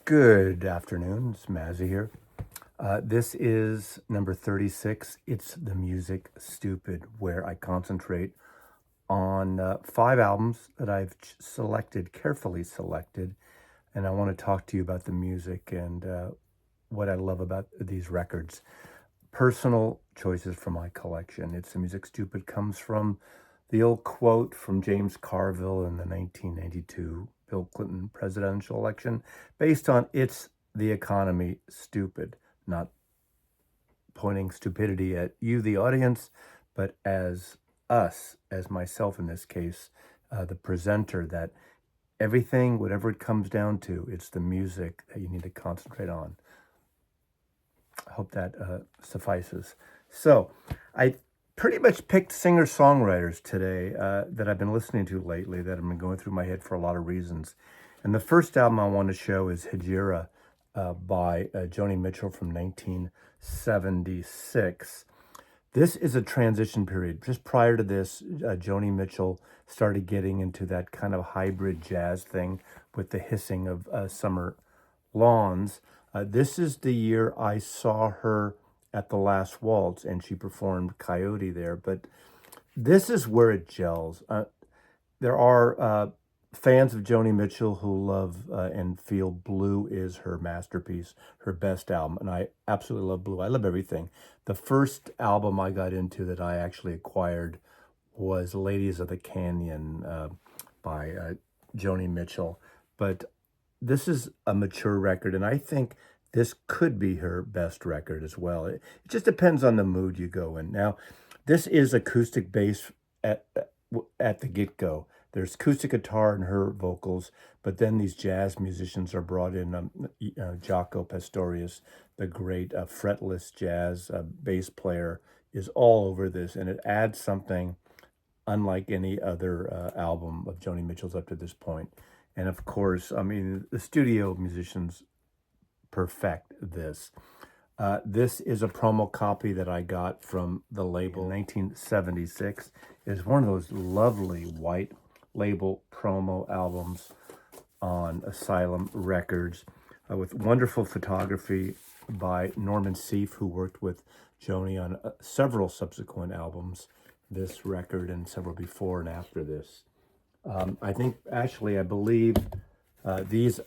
Good afternoon, it's Mazzy here. This is number 36. It's the music stupid, where I concentrate on 5 albums that I've selected, carefully selected, and I want to talk to you about the music and what I love about these records. Personal choices from my collection. It's the music stupid comes from the old quote from James Carville in the 1992 Bill Clinton presidential election, based on "It's the economy stupid," not pointing stupidity at you, the audience, but as us, as myself in this case, the presenter, that everything, whatever it comes down to, it's the music that you need to concentrate on. I hope that suffices. So I pretty much picked singer-songwriters today that I've been listening to lately, that have been going through my head for a lot of reasons. And the first album I want to show is Hejira by Joni Mitchell from 1976. This is a transition period. Just prior to this, Joni Mitchell started getting into that kind of hybrid jazz thing with the hissing of summer lawns. This is the year I saw her at the Last Waltz, and she performed Coyote there. But this is where it gels. There are fans of Joni Mitchell who love and feel Blue is her masterpiece, her best album. And I absolutely love Blue. I love everything. The first album I got into that I actually acquired was Ladies of the Canyon by Joni Mitchell. But this is a mature record, and I think this could be her best record as well. It just depends on the mood you go in. Now, this is acoustic bass at the get-go. There's acoustic guitar and her vocals, but then these jazz musicians are brought in. Jaco Pastorius, the great fretless jazz bass player, is all over this, and it adds something unlike any other album of Joni Mitchell's up to this point. And of course, I mean, the studio musicians perfect this. This is a promo copy that I got from the label in 1976. It's one of those lovely white label promo albums on Asylum Records with wonderful photography by Norman Seeff, who worked with Joni on several subsequent albums, this record and several before and after this. I believe these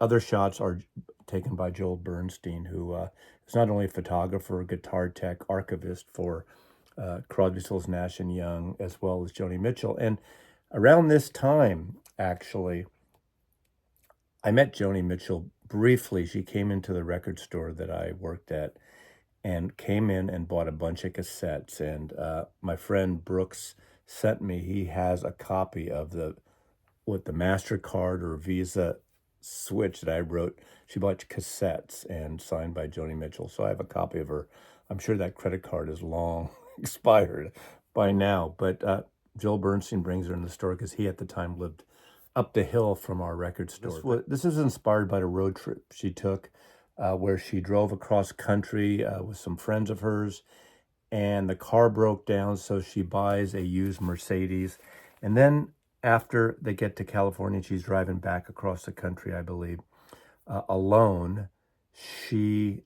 other shots are taken by Joel Bernstein, who is not only a photographer, guitar tech, archivist for Crosby, Stills, Nash and Young, as well as Joni Mitchell. And around this time, actually, I met Joni Mitchell briefly. She came into the record store that I worked at and came in and bought a bunch of cassettes. And my friend Brooks sent me, he has a copy of the MasterCard or Visa switch that I wrote. She bought cassettes and signed by Joni Mitchell. So I have a copy of her. I'm sure that credit card is long expired by now, but Joel Bernstein brings her in the store because he at the time lived up the hill from our record store. This is inspired by the road trip she took where she drove across country with some friends of hers, and the car broke down, so she buys a used Mercedes. And then after they get to California, she's driving back across the country, I believe, alone. She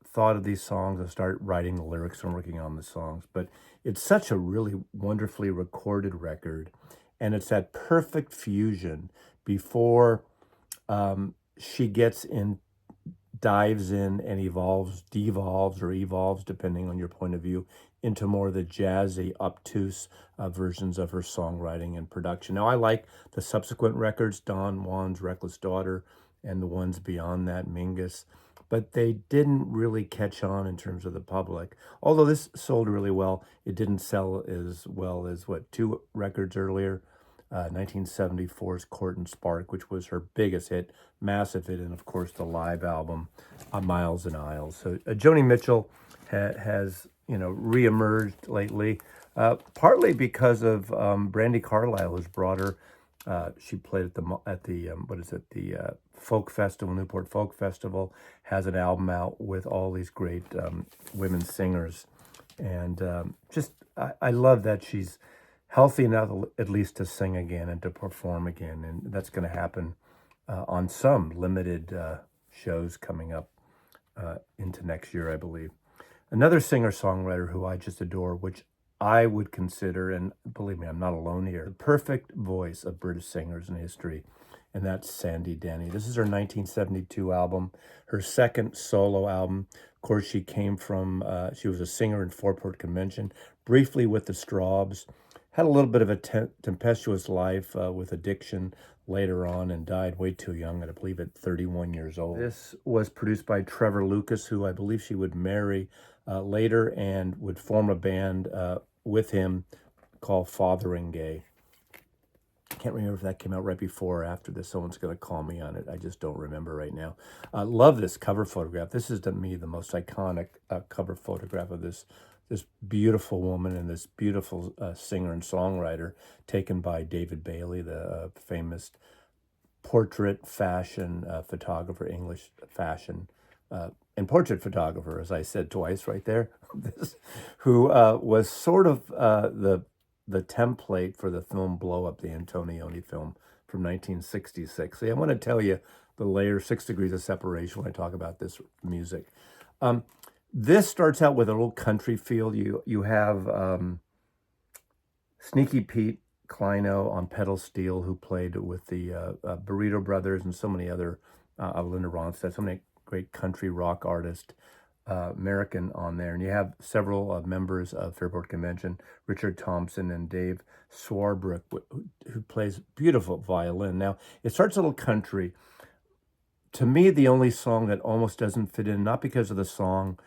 thought of these songs and started writing the lyrics and working on the songs. But it's such a really wonderfully recorded record, and it's that perfect fusion before she gets in, dives in and devolves or evolves, depending on your point of view, into more of the jazzy, obtuse versions of her songwriting and production. Now, I like the subsequent records, Don Juan's Reckless Daughter, and the ones beyond that, Mingus, but they didn't really catch on in terms of the public. Although this sold really well, it didn't sell as well as, 2 records earlier, 1974's Court and Spark, which was her biggest hit, massive hit, and of course the live album, Miles and Isles. So Joni Mitchell has, reemerged lately, partly because of Brandi Carlile, who's brought her. She played at the Folk Festival, Newport Folk Festival, has an album out with all these great women singers, and I love that she's healthy enough at least to sing again and to perform again, and that's going to happen on some limited shows coming up into next year, I believe. Another singer-songwriter who I just adore, which I would consider, and believe me, I'm not alone here, the perfect voice of British singers in history, and that's Sandy Denny. This is her 1972 album, her second solo album. Of course, she came from, she was a singer in Fairport Convention, briefly with the Strawbs, had a little bit of a tempestuous life with addiction later on, and died way too young, I believe at 31 years old. This was produced by Trevor Lucas, who I believe she would marry later and would form a band with him called Fotheringay. I can't remember if that came out right before or after this. Someone's going to call me on it. I just don't remember right now. Love this cover photograph. This is, to me, the most iconic cover photograph of this beautiful woman and this beautiful singer and songwriter, taken by David Bailey, the famous portrait fashion photographer, English fashion and portrait photographer, as I said twice right there, who was sort of the template for the film Blow Up, the Antonioni film from 1966. See, I want to tell you the layer, 6 degrees of separation when I talk about this music. This starts out with a little country feel. You have Sneaky Pete Kleino on pedal steel, who played with the Burrito Brothers and so many other, Linda Ronstadt, so many great country rock artists, American on there. And you have several members of Fairport Convention, Richard Thompson and Dave Swarbrick, who plays beautiful violin. Now, it starts a little country. To me, the only song that almost doesn't fit in, not because of the song,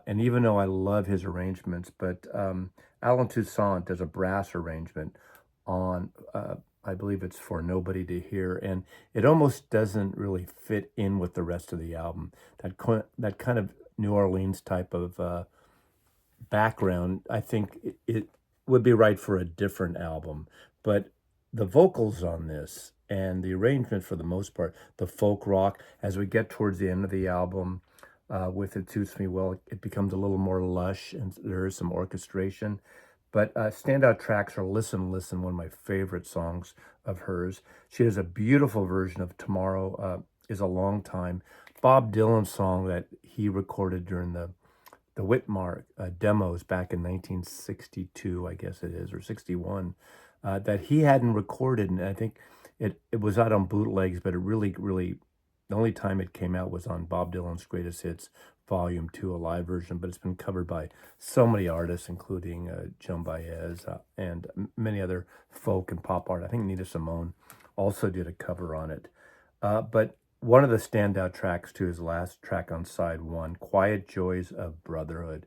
and even though I love his arrangements, but Alan Toussaint does a brass arrangement on, I believe it's For Nobody to Hear, and it almost doesn't really fit in with the rest of the album. That kind of New Orleans type of background, I think it would be right for a different album. But the vocals on this and the arrangement, for the most part, the folk rock, as we get towards the end of the album, with It Suits Me Well, it becomes a little more lush, and there is some orchestration. But standout tracks are Listen, Listen, one of my favorite songs of hers. She has a beautiful version of Tomorrow is a Long Time, Bob Dylan song that he recorded during the Whitmore demos back in 1962, I guess it is, or 61, that he hadn't recorded. And I think it was out on bootlegs, but it really, the only time it came out was on Bob Dylan's Greatest Hits Volume 2, a live version, but it's been covered by so many artists, including Joan Baez and many other folk and pop art. I think Nina Simone also did a cover on it. But one of the standout tracks, too, is the last track on side 1, Quiet Joys of Brotherhood.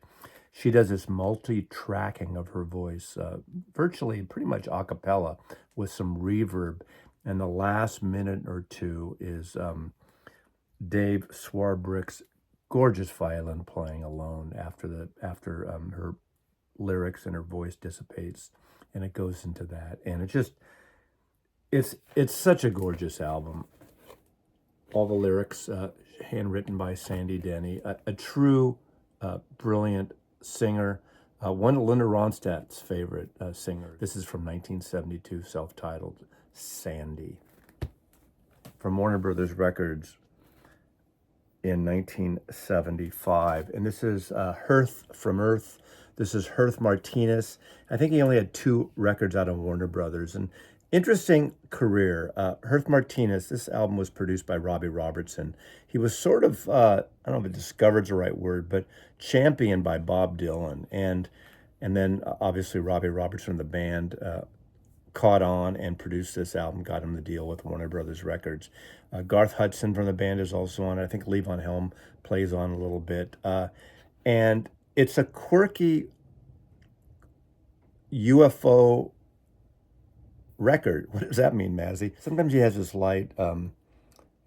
She does this multi-tracking of her voice, virtually pretty much a cappella with some reverb. And the last minute or two is Dave Swarbrick's gorgeous violin playing alone after her lyrics and her voice dissipates, and it goes into that. And it's such a gorgeous album. All the lyrics handwritten by Sandy Denny, a true brilliant singer, one of Linda Ronstadt's favorite singer. This is from 1972, self-titled, Sandy, from Warner Brothers Records in 1975. And this is Hearth from Earth. This is Hearth Martinez. I think he only had 2 records out on Warner Brothers. And interesting career. Hearth Martinez, this album was produced by Robbie Robertson. He was sort of, I don't know if discovered's the right word, but championed by Bob Dylan. And then obviously Robbie Robertson, the band, caught on and produced this album, got him the deal with Warner Brothers Records. Garth Hudson from the band is also on it. I think Levon Helm plays on a little bit. And it's a quirky UFO record. What does that mean, Mazzy? Sometimes he has this light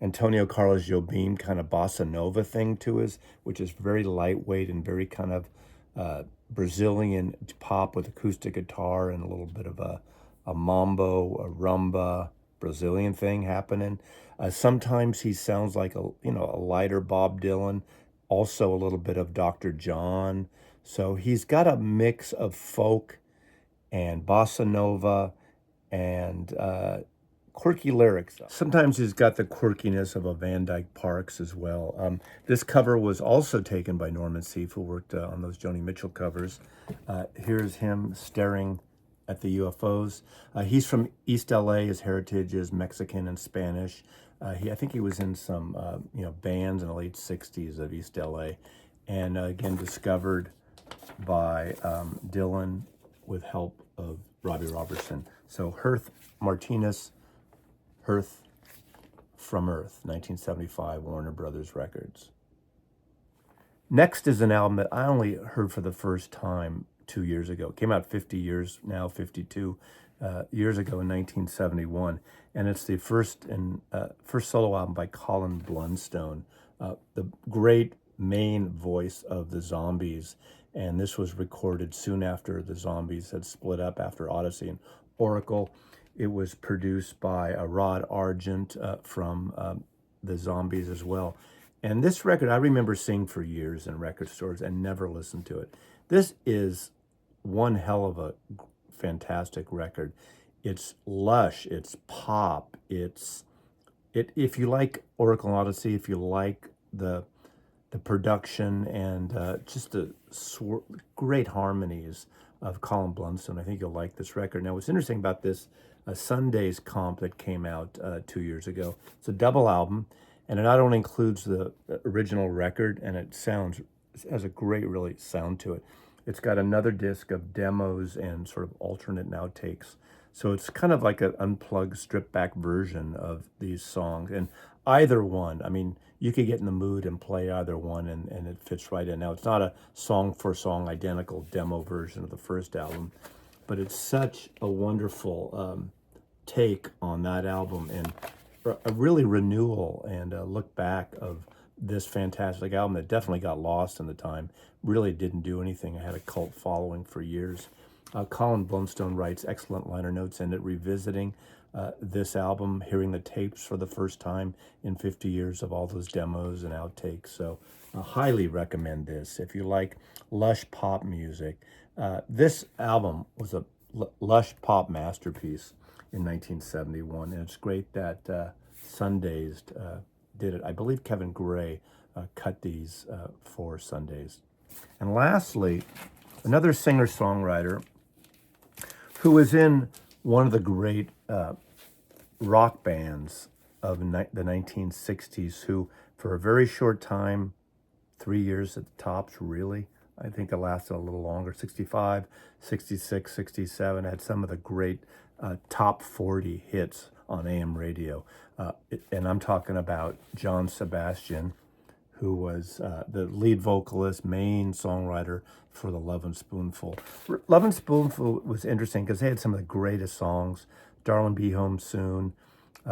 Antonio Carlos Jobim kind of bossa nova thing to his, which is very lightweight and very kind of Brazilian pop with acoustic guitar and a little bit of a mambo, a rumba, Brazilian thing happening. Sometimes he sounds like a lighter Bob Dylan, also a little bit of Dr. John. So he's got a mix of folk and bossa nova and quirky lyrics. Sometimes he's got the quirkiness of a Van Dyke Parks as well. This cover was also taken by Norman Seeff, who worked on those Joni Mitchell covers. Here's him staring at the UFOs. He's from East LA. His heritage is Mexican and Spanish. I think he was in some bands in the late 60s of East LA. And again, discovered by Dylan with help of Robbie Robertson. So Hearth Martinez, Hearth from Earth, 1975, Warner Brothers Records. Next is an album that I only heard for the first time 2 years ago. It came out 52 years ago in 1971. And it's the first solo album by Colin Bluntstone, the great main voice of the Zombies. And this was recorded soon after the Zombies had split up after Odyssey and Oracle. It was produced by Rod Argent from the Zombies as well. And this record I remember seeing for years in record stores and never listened to it. This is one hell of a fantastic record. It's lush, it's pop, if you like Oracle and Odyssey, if you like the production and just the great harmonies of Colin Bluntstone, I think you'll like this record. Now, what's interesting about this Sunday's comp that came out 2 years ago, it's a double album, and it not only includes the original record, and it has a great, really sound to it. It's got another disc of demos and sort of alternate and outtakes. So it's kind of like an unplugged, stripped back version of these songs. And either one, I mean, you could get in the mood and play either one and it fits right in. Now, it's not a song for song identical demo version of the first album, but it's such a wonderful take on that album and a really renewal and a look back of this fantastic album that definitely got lost in the time, really didn't do anything. It had a cult following for years. Colin Bluntstone writes excellent liner notes in it, revisiting this album, hearing the tapes for the first time in 50 years of all those demos and outtakes. So I highly recommend this. If you like lush pop music, this album was a lush pop masterpiece in 1971. And it's great that Sundays did it. I believe Kevin Gray cut these for Sundays. And lastly, another singer-songwriter who was in one of the great rock bands of the 1960s, who for a very short time, 3 years at the tops, really, I think it lasted a little longer, 65, 66, 67, had some of the great top 40 hits on AM radio. And I'm talking about John Sebastian, who was the lead vocalist, main songwriter for the Love and Spoonful. Love and Spoonful was interesting because they had some of the greatest songs: Darling Be Home Soon,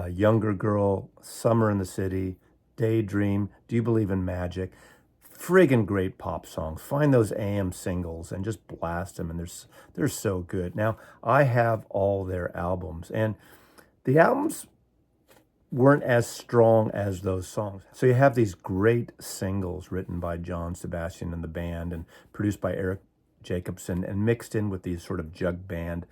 Younger Girl, Summer in the City, Daydream, Do You Believe in Magic? Friggin' great pop songs. Find those AM singles and just blast them, and they're so good. Now, I have all their albums, and the albums weren't as strong as those songs. So you have these great singles written by John Sebastian and the band and produced by Eric Jacobson and mixed in with these sort of jug band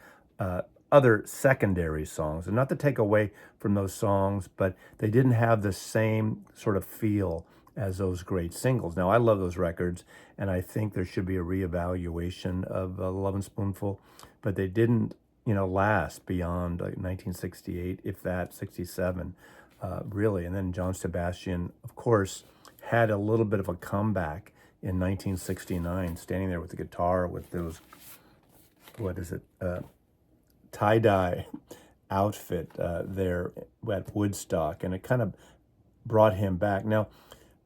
other secondary songs. And not to take away from those songs, but they didn't have the same sort of feel as those great singles. Now, I love those records, and I think there should be a reevaluation of Love and Spoonful, but they didn't last beyond like 1968, if that, 67, really. And then John Sebastian, of course, had a little bit of a comeback in 1969, standing there with the guitar with those, tie-dye outfit there at Woodstock, and it kind of brought him back. Now,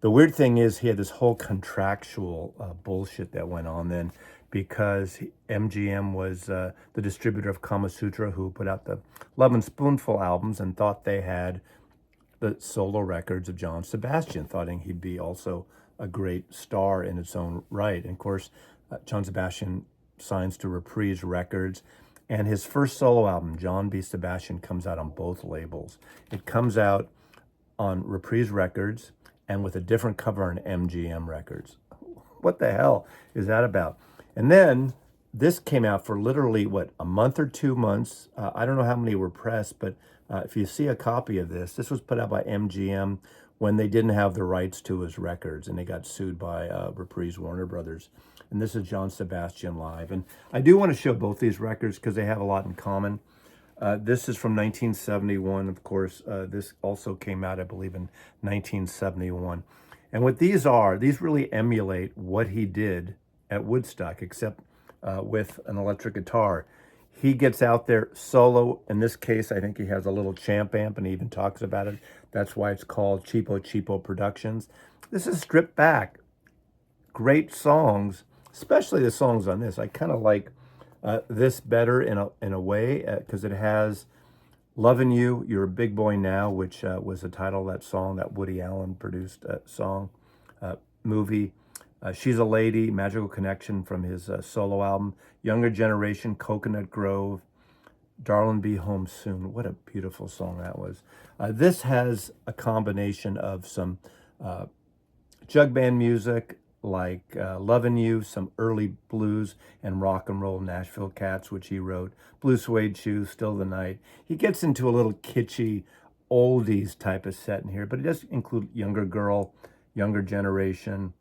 the weird thing is he had this whole contractual bullshit that went on then, because MGM was the distributor of Kama Sutra, who put out the Love and Spoonful albums and thought they had the solo records of John Sebastian, thought he'd be also a great star in its own right. And of course, John Sebastian signs to Reprise Records, and his first solo album, John B. Sebastian, comes out on both labels. It comes out on Reprise Records and with a different cover on MGM Records. What the hell is that about? And then this came out for literally, a month or 2 months. I don't know how many were pressed, but If you see a copy of this, this was put out by MGM when they didn't have the rights to his records, and they got sued by Reprise Warner Brothers. And this is John Sebastian live. And I do want to show both these records because they have a lot in common. This is from 1971, of course. This also came out, I believe, in 1971. And what these are, these really emulate what he did at Woodstock, except with an electric guitar. He gets out there solo. In this case, I think he has a little champ amp, and he even talks about it. That's why it's called Cheapo Cheapo Productions. This is stripped back. Great songs, especially the songs on this. I kind of like this better in a way because it has Lovin' You, You're a Big Boy Now, which was the title of that song, that Woody Allen produced song, movie. She's a Lady, Magical Connection from his solo album. Younger Generation, Coconut Grove, Darlin' Be Home Soon. What a beautiful song that was. This has a combination of some jug band music, like Lovin' You, some early blues and rock and roll, Nashville Cats, which he wrote, Blue Suede Shoes, Still the Night. He gets into a little kitschy, oldies type of set in here, but it does include Younger Girl, Younger Generation,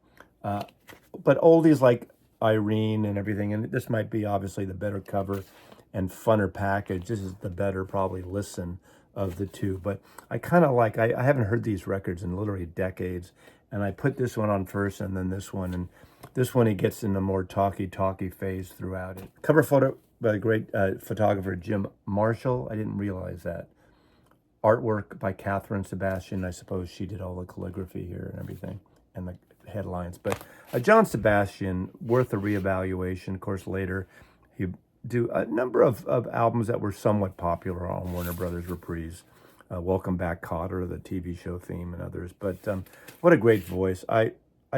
but oldies like Irene and everything. And this might be obviously the better cover and funner package. This is the better probably listen of the two, but I kind of like, I haven't heard these records in literally decades. And I put this one on first and then this one. And this one, he gets in a more talky phase throughout it. Cover photo by the great photographer Jim Marshall. I didn't realize that. Artwork by Catherine Sebastian. I suppose she did all the calligraphy here and everything and the headlines. But John Sebastian, worth a reevaluation. Of course, later he do a number of albums that were somewhat popular on Warner Brothers Reprise. Welcome Back, Kotter, the TV show theme, and others. But what a great voice. I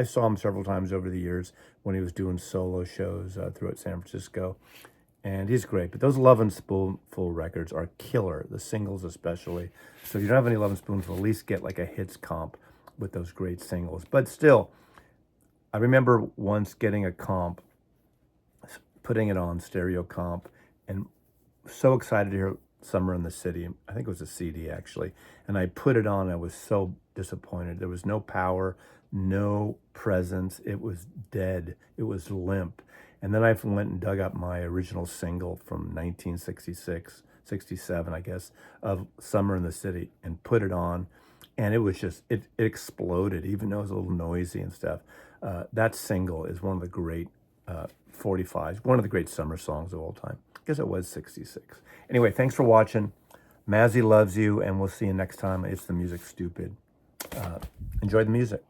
saw him several times over the years when he was doing solo shows throughout San Francisco. And he's great. But those Lovin' Spoonful records are killer, the singles especially. So if you don't have any Lovin' Spoonful, at least get like a hits comp with those great singles. But still, I remember once getting a comp, putting it on stereo comp, and so excited to hear Summer in the City. I think it was a CD actually. And I put it on. I was so disappointed. There was no power, no presence. It was dead. It was limp. And then I went and dug up my original single from 1966, 67, I guess, of Summer in the City and put it on. And it was just, it exploded, even though it was a little noisy and stuff. That single is one of the great 45s, one of the great summer songs of all time. I guess it was 66. Anyway, thanks for watching. Mazzy loves you, and we'll see you next time. It's the Music Stupid. Enjoy the music.